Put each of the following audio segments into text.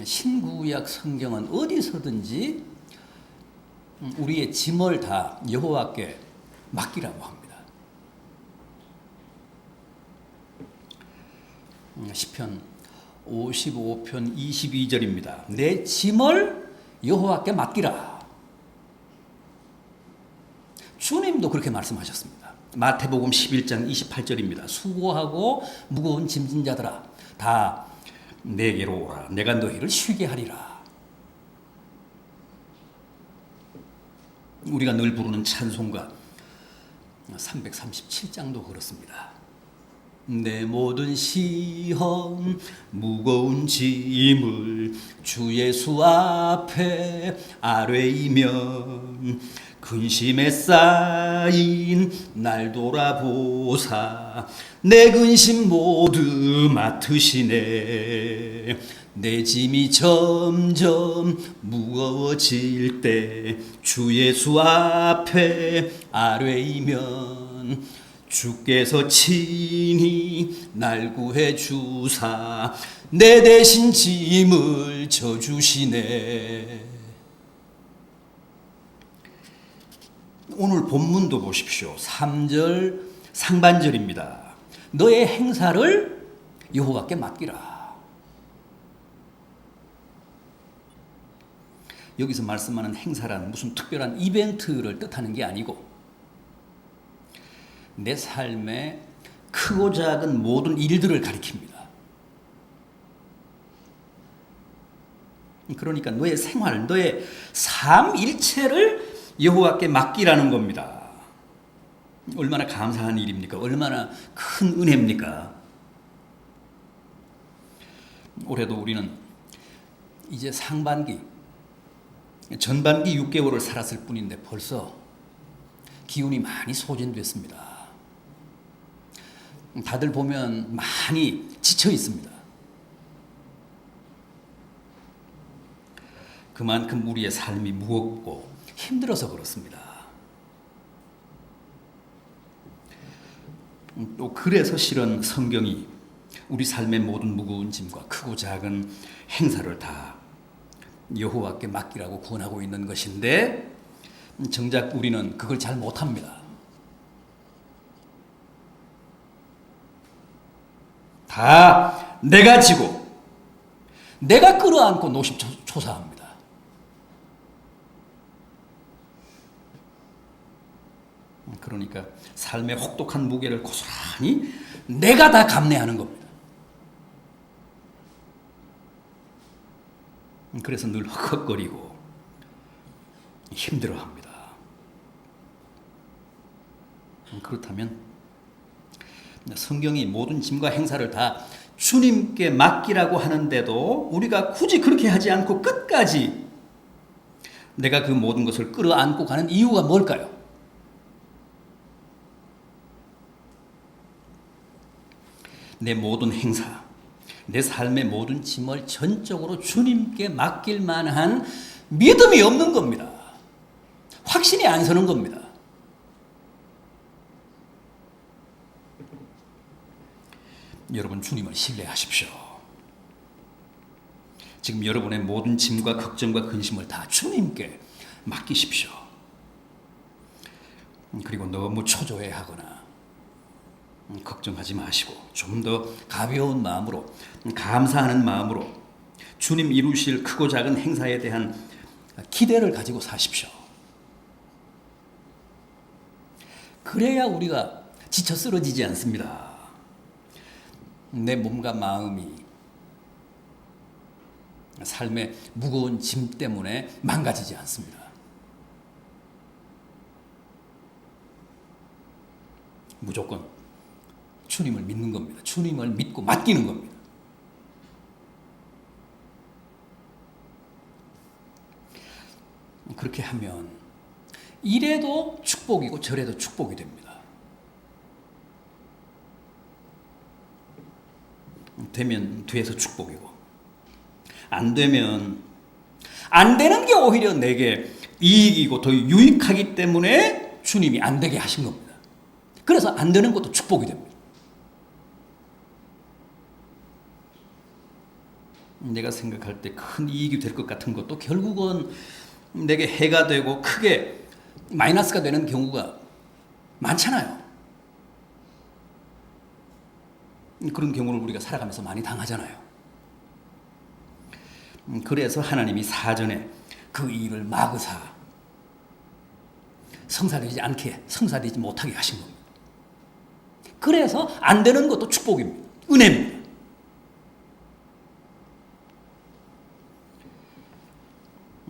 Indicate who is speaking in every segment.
Speaker 1: 신구약 성경은 어디서든지 우리의 짐을 다 여호와께 맡기라고 합니다. 시편 55편 22절입니다. 내 짐을 여호와께 맡기라. 주님도 그렇게 말씀하셨습니다. 마태복음 11장 28절입니다. 수고하고 무거운 짐진 자들아 다 내게로 오라. 내가 너희를 쉬게 하리라. 우리가 늘 부르는 찬송가 337장도 그렇습니다. 내 모든 시험 무거운 짐을 주 예수 앞에 아뢰이면 근심에 쌓인 날 돌아보사 내 근심 모두 맡으시네. 내 짐이 점점 무거워질 때 주 예수 앞에 아뢰이면 주께서 친히 날 구해 주사 내 대신 짐을 져주시네. 오늘 본문도 보십시오. 3절 상반절입니다. 너의 행사를 여호와께 맡기라. 여기서 말씀하는 행사란 무슨 특별한 이벤트를 뜻하는 게 아니고 내 삶의 크고 작은 모든 일들을 가리킵니다. 그러니까 너의 생활, 너의 삶 일체를 여호와께 맡기라는 겁니다. 얼마나 감사한 일입니까? 얼마나 큰 은혜입니까? 올해도 우리는 이제 상반기, 전반기 6개월을 살았을 뿐인데 벌써 기운이 많이 소진됐습니다. 다들 보면 많이 지쳐 있습니다. 그만큼 우리의 삶이 무겁고 힘들어서 그렇습니다. 또 그래서 실은 성경이 우리 삶의 모든 무거운 짐과 크고 작은 행사를 다 여호와께 맡기라고 권하고 있는 것인데 정작 우리는 그걸 잘 못합니다. 다 내가 지고 내가 끌어안고 노심초사합니다. 그러니까 삶의 혹독한 무게를 고스란히 내가 다 감내하는 겁니다. 그래서 늘 헉헉거리고 힘들어합니다. 그렇다면 성경이 모든 짐과 행사를 다 주님께 맡기라고 하는데도 우리가 굳이 그렇게 하지 않고 끝까지 내가 그 모든 것을 끌어안고 가는 이유가 뭘까요? 내 모든 행사, 내 삶의 모든 짐을 전적으로 주님께 맡길 만한 믿음이 없는 겁니다. 확신이 안 서는 겁니다. 여러분 주님을 신뢰하십시오. 지금 여러분의 모든 짐과 걱정과 근심을 다 주님께 맡기십시오. 그리고 너무 초조해하거나 걱정하지 마시고 좀 더 가벼운 마음으로 감사하는 마음으로 주님 이루실 크고 작은 행사에 대한 기대를 가지고 사십시오. 그래야 우리가 지쳐 쓰러지지 않습니다. 내 몸과 마음이 삶의 무거운 짐 때문에 망가지지 않습니다. 무조건 주님을 믿는 겁니다. 주님을 믿고 맡기는 겁니다. 그렇게 하면 이래도 축복이고 저래도 축복이 됩니다. 되면 돼서 축복이고 안 되면 안 되는 게 오히려 내게 이익이고 더 유익하기 때문에 주님이 안 되게 하신 겁니다. 그래서 안 되는 것도 축복이 됩니다. 내가 생각할 때 큰 이익이 될 것 같은 것도 결국은 내게 해가 되고 크게 마이너스가 되는 경우가 많잖아요. 그런 경우를 우리가 살아가면서 많이 당하잖아요. 그래서 하나님이 사전에 그 일을 막으사 성사되지 못하게 하신 겁니다. 그래서 안 되는 것도 축복입니다. 은혜입니다.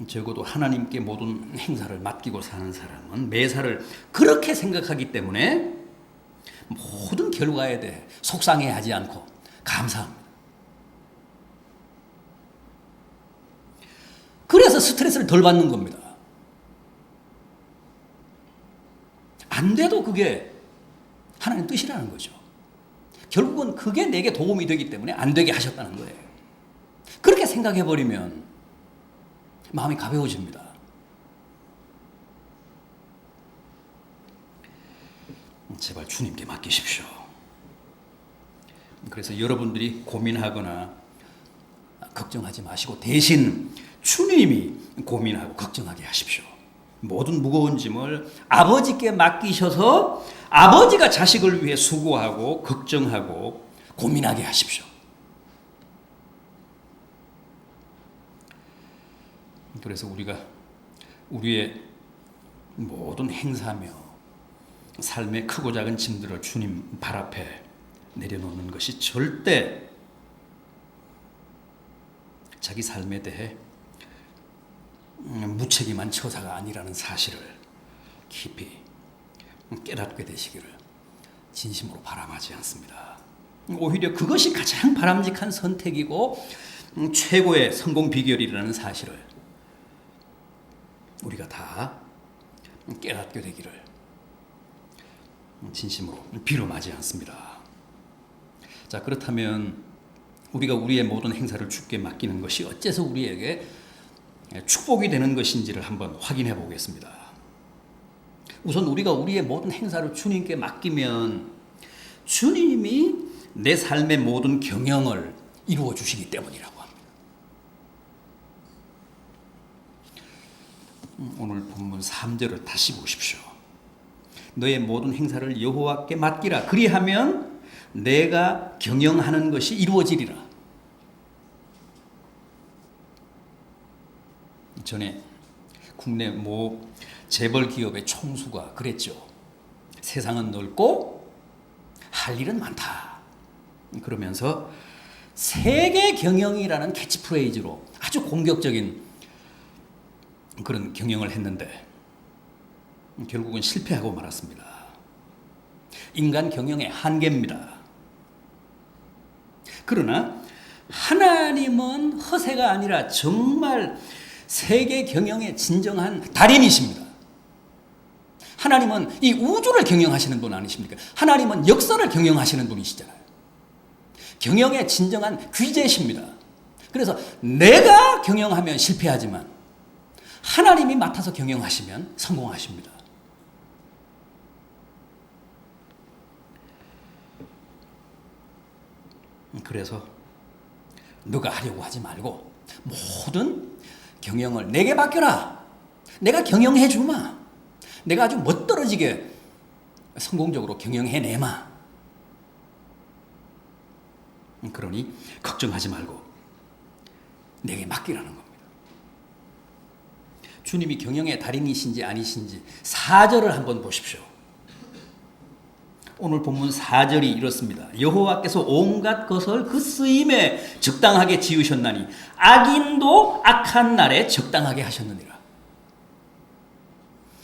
Speaker 1: 적어도 하나님께 모든 행사를 맡기고 사는 사람은 매사를 그렇게 생각하기 때문에 모든 결과에 대해 속상해하지 않고 감사합니다. 그래서 스트레스를 덜 받는 겁니다. 안 돼도 그게 하나님 뜻이라는 거죠. 결국은 그게 내게 도움이 되기 때문에 안 되게 하셨다는 거예요. 그렇게 생각해버리면 마음이 가벼워집니다. 제발 주님께 맡기십시오. 그래서 여러분들이 고민하거나 걱정하지 마시고 대신 주님이 고민하고 걱정하게 하십시오. 모든 무거운 짐을 아버지께 맡기셔서 아버지가 자식을 위해 수고하고 걱정하고 고민하게 하십시오. 그래서 우리가 우리의 모든 행사며 삶의 크고 작은 짐들을 주님 발 앞에 내려놓는 것이 절대 자기 삶에 대해 무책임한 처사가 아니라는 사실을 깊이 깨닫게 되시기를 진심으로 바람하지 않습니다. 오히려 그것이 가장 바람직한 선택이고 최고의 성공 비결이라는 사실을 우리가 다 깨닫게 되기를 진심으로 비름하지 않습니다. 자, 그렇다면 우리가 우리의 모든 행사를 주께 맡기는 것이 어째서 우리에게 축복이 되는 것인지를 한번 확인해 보겠습니다. 우선 우리가 우리의 모든 행사를 주님께 맡기면 주님이 내 삶의 모든 경영을 이루어 주시기 때문이라고 합니다. 오늘 본문 3절을 다시 보십시오. 너의 모든 행사를 여호와께 맡기라. 그리하면 내가 경영하는 것이 이루어지리라. 전에 국내 모 재벌 기업의 총수가 그랬죠. 세상은 넓고 할 일은 많다. 그러면서 세계 경영이라는 캐치프레이즈로 아주 공격적인 그런 경영을 했는데 결국은 실패하고 말았습니다. 인간 경영의 한계입니다. 그러나 하나님은 허세가 아니라 정말 세계 경영의 진정한 달인이십니다. 하나님은 이 우주를 경영하시는 분 아니십니까? 하나님은 역사를 경영하시는 분이시잖아요. 경영의 진정한 귀재십니다. 그래서 내가 경영하면 실패하지만 하나님이 맡아서 경영하시면 성공하십니다. 그래서 너가 하려고 하지 말고 모든 경영을 내게 맡겨라. 내가 경영해 주마. 내가 아주 멋들어지게 성공적으로 경영해내마. 그러니 걱정하지 말고 내게 맡기라는 겁니다. 주님이 경영의 달인이신지 아니신지 4절을 한번 보십시오. 오늘 본문 4절이 이렇습니다. 여호와께서 온갖 것을 그 쓰임에 적당하게 지으셨나니 악인도 악한 날에 적당하게 하셨느니라.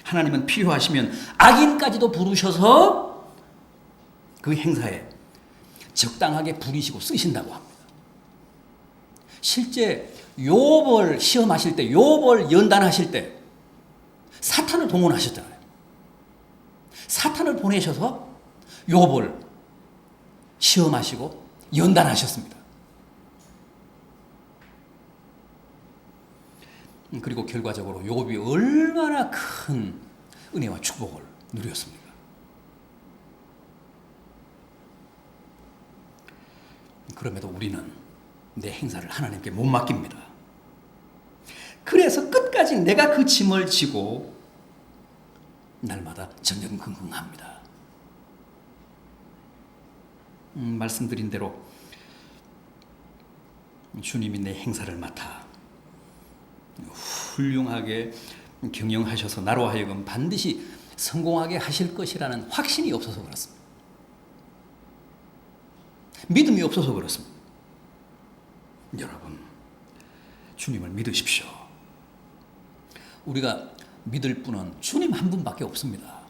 Speaker 1: 하나님은 필요하시면 악인까지도 부르셔서 그 행사에 적당하게 부리시고 쓰신다고 합니다. 실제 욥을 시험하실 때, 욥을 연단하실 때 사탄을 동원하셨잖아요. 사탄을 보내셔서 욥을 시험하시고 연단하셨습니다. 그리고 결과적으로 욥이 얼마나 큰 은혜와 축복을 누렸습니까? 그럼에도 우리는 내 행사를 하나님께 못 맡깁니다. 그래서 끝까지 내가 그 짐을 지고 날마다 전전긍긍합니다. 말씀드린 대로 주님이 내 행사를 맡아 훌륭하게 경영하셔서 나로 하여금 반드시 성공하게 하실 것이라는 확신이 없어서 그렇습니다. 믿음이 없어서 그렇습니다. 여러분, 주님을 믿으십시오. 우리가 믿을 분은 주님 한 분밖에 없습니다.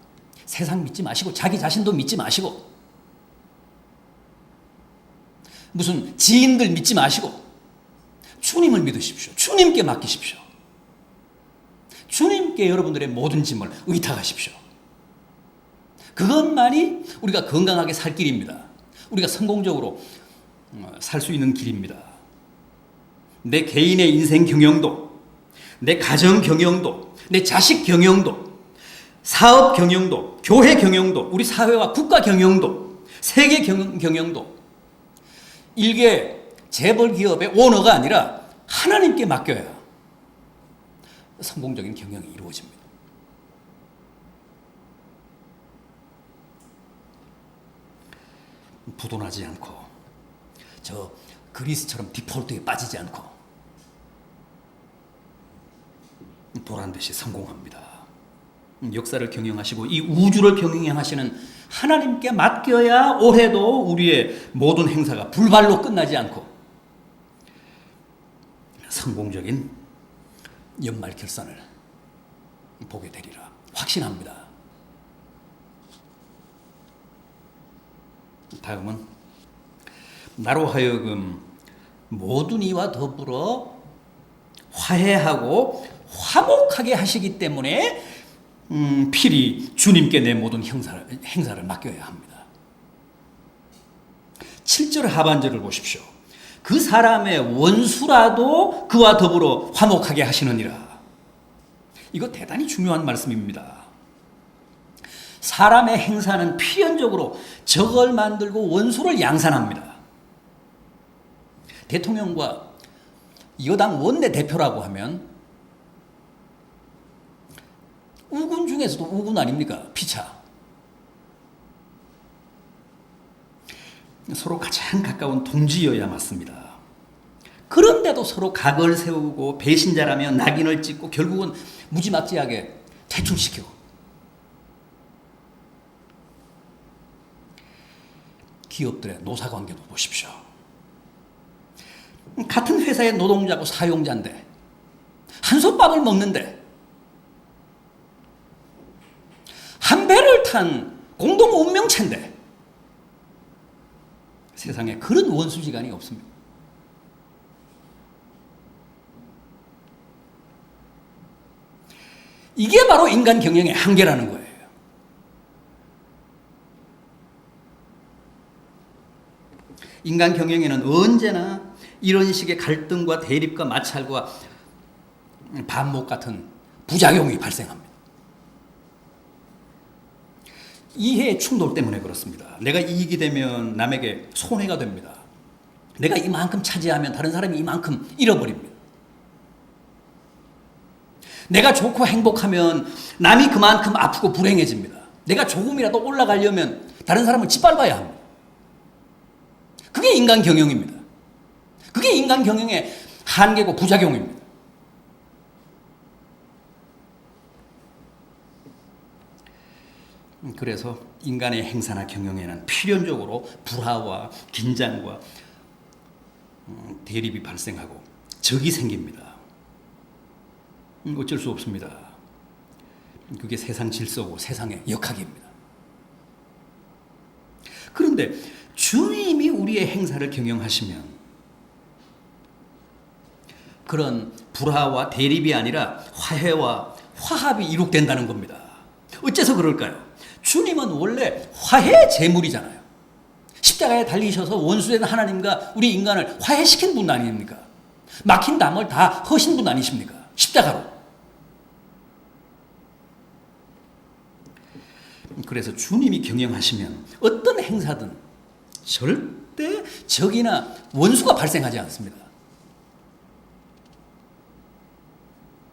Speaker 1: 세상 믿지 마시고 자기 자신도 믿지 마시고 무슨 지인들 믿지 마시고 주님을 믿으십시오. 주님께 맡기십시오. 주님께 여러분들의 모든 짐을 의탁하십시오. 그것만이 우리가 건강하게 살 길입니다. 우리가 성공적으로 살 수 있는 길입니다. 내 개인의 인생 경영도, 내 가정 경영도, 내 자식 경영도, 사업 경영도, 교회 경영도, 우리 사회와 국가 경영도, 세계 경영도, 일개 재벌 기업의 오너가 아니라 하나님께 맡겨야 성공적인 경영이 이루어집니다. 부도나지 않고 저 그리스처럼 디폴트에 빠지지 않고 보란듯이 성공합니다. 역사를 경영하시고 이 우주를 경영하시는 하나님께 맡겨야 올해도 우리의 모든 행사가 불발로 끝나지 않고 성공적인 연말 결산을 보게 되리라 확신합니다. 다음은 나로 하여금 모든 이와 더불어 화해하고 화목하게 하시기 때문에 필히 주님께 내 모든 행사를 맡겨야 합니다. 7절 하반절을 보십시오. 그 사람의 원수라도 그와 더불어 화목하게 하시느니라. 이거 대단히 중요한 말씀입니다. 사람의 행사는 필연적으로 적을 만들고 원수를 양산합니다. 대통령과 여당 원내대표라고 하면 우군 중에서도 우군 아닙니까? 피차. 서로 가장 가까운 동지여야 맞습니다. 그런데도 서로 각을 세우고 배신자라며 낙인을 찍고 결국은 무지막지하게 퇴출시키고 기업들의 노사관계도 보십시오. 같은 회사의 노동자고 사용자인데 한솥밥을 먹는데 한 배를 탄 공동 운명체인데 세상에 그런 원수지간이 없습니다. 이게 바로 인간 경영의 한계라는 거예요. 인간 경영에는 언제나 이런 식의 갈등과 대립과 마찰과 반목 같은 부작용이 발생합니다. 이해의 충돌 때문에 그렇습니다. 내가 이익이 되면 남에게 손해가 됩니다. 내가 이만큼 차지하면 다른 사람이 이만큼 잃어버립니다. 내가 좋고 행복하면 남이 그만큼 아프고 불행해집니다. 내가 조금이라도 올라가려면 다른 사람을 짓밟아야 합니다. 그게 인간 경영입니다. 그게 인간 경영의 한계고 부작용입니다. 그래서 인간의 행사나 경영에는 필연적으로 불화와 긴장과 대립이 발생하고 적이 생깁니다. 어쩔 수 없습니다. 그게 세상 질서고 세상의 역학입니다. 그런데 주님이 우리의 행사를 경영하시면 그런 불화와 대립이 아니라 화해와 화합이 이룩된다는 겁니다. 어째서 그럴까요? 주님은 원래 화해의 제물이잖아요. 십자가에 달리셔서 원수된 하나님과 우리 인간을 화해시킨 분 아닙니까? 막힌 담을 다 허신 분 아니십니까? 십자가로. 그래서 주님이 경영하시면 어떤 행사든 절대 적이나 원수가 발생하지 않습니다.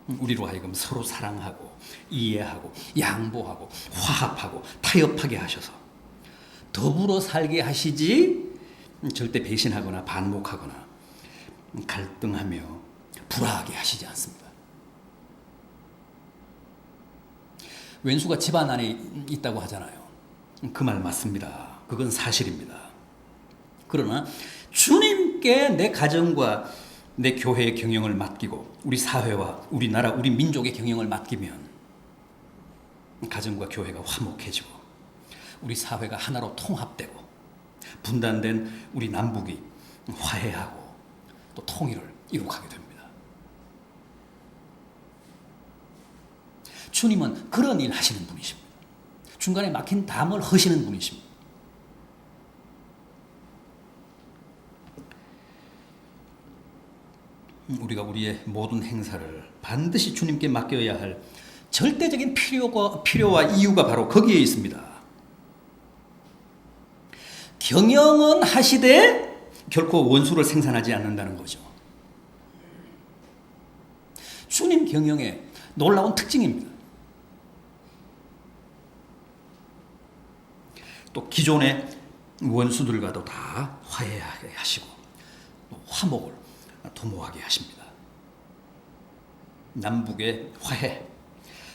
Speaker 1: 우리로 하여금 서로 사랑하고 이해하고 양보하고 화합하고 타협하게 하셔서 더불어 살게 하시지, 절대 배신하거나 반목하거나 갈등하며 불화하게 하시지 않습니다. 왼수가 집안 안에 있다고 하잖아요. 그 말 맞습니다. 그건 사실입니다. 그러나 주님께 내 가정과 내 교회의 경영을 맡기고 우리 사회와 우리 나라, 우리 민족의 경영을 맡기면 가정과 교회가 화목해지고 우리 사회가 하나로 통합되고 분단된 우리 남북이 화해하고 또 통일을 이룩하게 됩니다. 주님은 그런 일 하시는 분이십니다. 중간에 막힌 담을 허시는 분이십니다. 우리가 우리의 모든 행사를 반드시 주님께 맡겨야 할 절대적인 필요와 이유가 바로 거기에 있습니다. 경영은 하시되 결코 원수를 생산하지 않는다는 거죠. 주님 경영의 놀라운 특징입니다. 또 기존의 원수들과도 다 화해하게 하시고 또 화목을 도모하게 하십니다. 남북의 화해,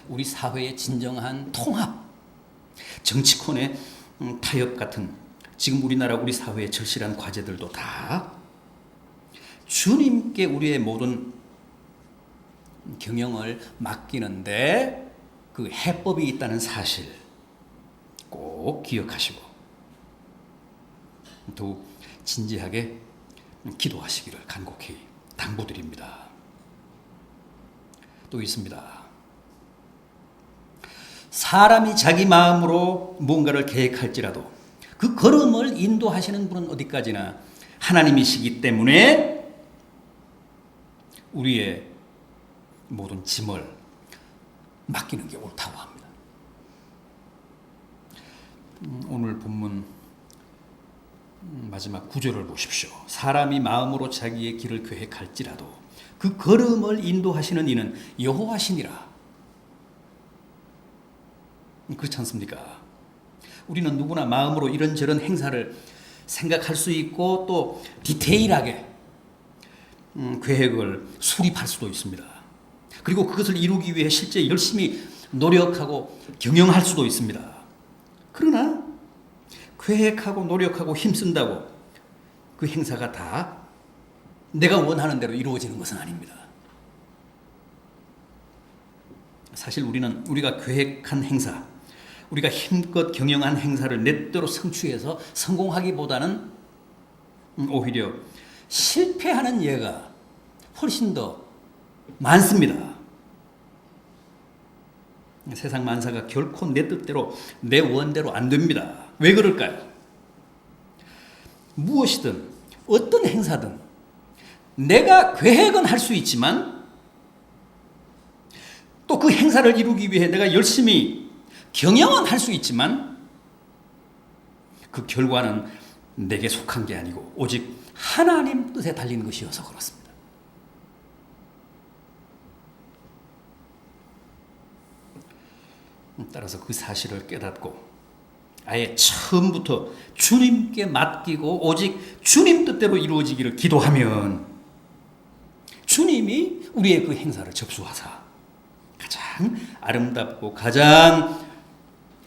Speaker 1: 우리 사회의 진정한 통합, 정치권의 타협 같은 지금 우리나라 우리 사회의 절실한 과제들도 다 주님께 우리의 모든 경영을 맡기는데 그 해법이 있다는 사실 꼭 기억하시고 더욱 진지하게 기도하시기를 간곡히 당부드립니다. 또 있습니다. 사람이 자기 마음으로 무언가를 계획할지라도 그 걸음을 인도하시는 분은 어디까지나 하나님이시기 때문에 우리의 모든 짐을 맡기는 게 옳다고 합니다. 오늘 본문 마지막 구절을 보십시오. 사람이 마음으로 자기의 길을 계획할지라도 그 걸음을 인도하시는 이는 여호와시니라. 그렇지 않습니까? 우리는 누구나 마음으로 이런저런 행사를 생각할 수 있고 또 디테일하게 계획을 수립할 수도 있습니다. 그리고 그것을 이루기 위해 실제 열심히 노력하고 경영할 수도 있습니다. 그러나 계획하고 노력하고 힘쓴다고 그 행사가 다 내가 원하는 대로 이루어지는 것은 아닙니다. 사실 우리가 계획한 행사, 우리가 힘껏 경영한 행사를 내 뜻대로 성취해서 성공하기보다는 오히려 실패하는 예가 훨씬 더 많습니다. 세상 만사가 결코 내 뜻대로 내 원대로 안 됩니다. 왜 그럴까요? 무엇이든 어떤 행사든 내가 계획은 할 수 있지만 또 그 행사를 이루기 위해 내가 열심히 경영은 할 수 있지만 그 결과는 내게 속한 게 아니고 오직 하나님 뜻에 달린 것이어서 그렇습니다. 따라서 그 사실을 깨닫고 아예 처음부터 주님께 맡기고 오직 주님 뜻대로 이루어지기를 기도하면 주님이 우리의 그 행사를 접수하사 가장 아름답고 가장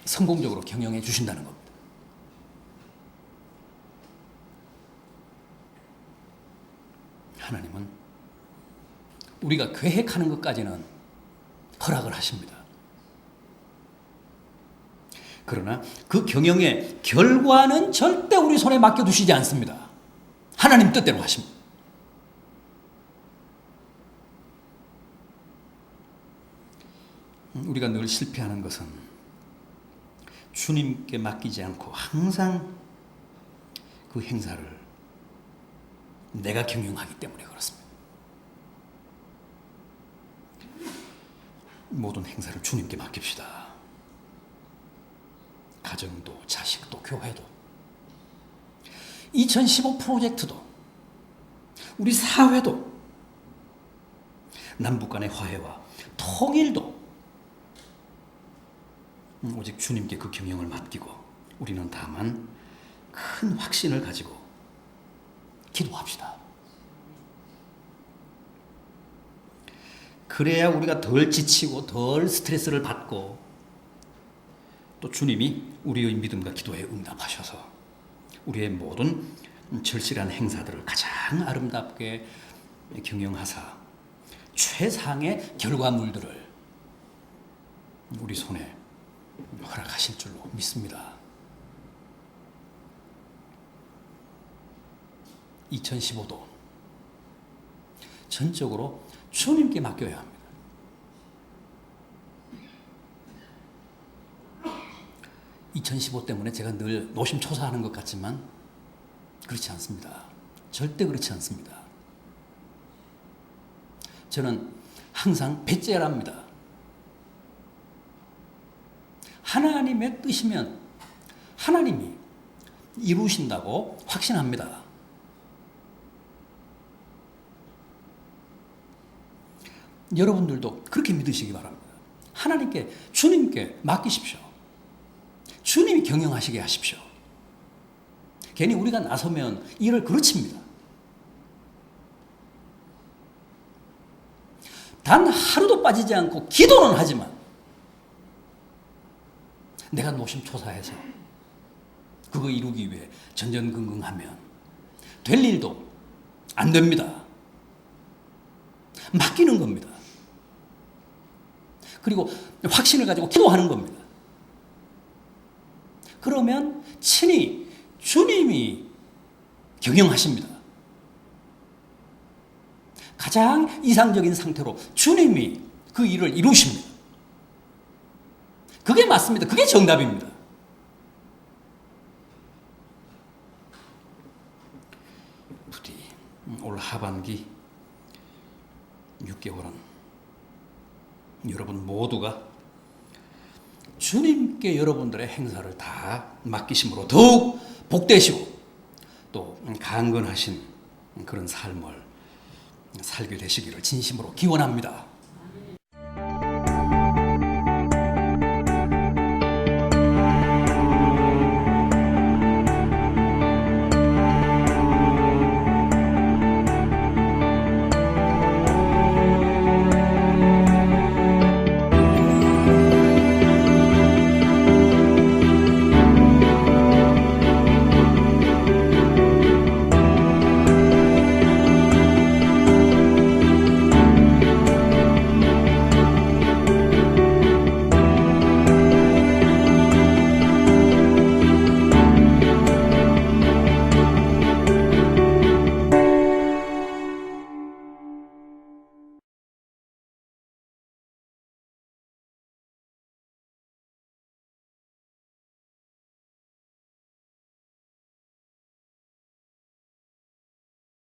Speaker 1: 성공적으로 경영해 주신다는 겁니다. 하나님은 우리가 계획하는 것까지는 허락을 하십니다. 그러나 그 경영의 결과는 절대 우리 손에 맡겨두시지 않습니다. 하나님 뜻대로 하십니다. 우리가 늘 실패하는 것은 주님께 맡기지 않고 항상 그 행사를 내가 경영하기 때문에 그렇습니다. 모든 행사를 주님께 맡깁시다. 가정도 자식도 교회도 2015 프로젝트도 우리 사회도 남북 간의 화해와 통일도 오직 주님께 그 경영을 맡기고 우리는 다만 큰 확신을 가지고 기도합시다. 그래야 우리가 덜 지치고 덜 스트레스를 받고 또 주님이 우리의 믿음과 기도에 응답하셔서 우리의 모든 절실한 행사들을 가장 아름답게 경영하사 최상의 결과물들을 우리 손에 허락하실 줄로 믿습니다. 2015도 전적으로 주님께 맡겨야 합니다. (2015) 때문에 제가 늘 노심초사하는 것 같지만 그렇지 않습니다. 절대 그렇지 않습니다. 저는 항상 배째랍니다. 하나님의 뜻이면 하나님이 이루신다고 확신합니다. 여러분들도 그렇게 믿으시기 바랍니다. 하나님께, 주님께 맡기십시오. 주님이 경영하시게 하십시오. 괜히 우리가 나서면 일을 그르칩니다. 단 하루도 빠지지 않고 기도는 하지만 내가 노심초사해서 그거 이루기 위해 전전긍긍하면 될 일도 안 됩니다. 맡기는 겁니다. 그리고 확신을 가지고 기도하는 겁니다. 그러면 친히 주님이 경영하십니다. 가장 이상적인 상태로 주님이 그 일을 이루십니다. 그게 맞습니다. 그게 정답입니다. 부디 올 하반기 6개월은 여러분 모두가 주님께 여러분들의 행사를 다 맡기심으로 더욱 복되시고 또 강건하신 그런 삶을 살게 되시기를 진심으로 기원합니다.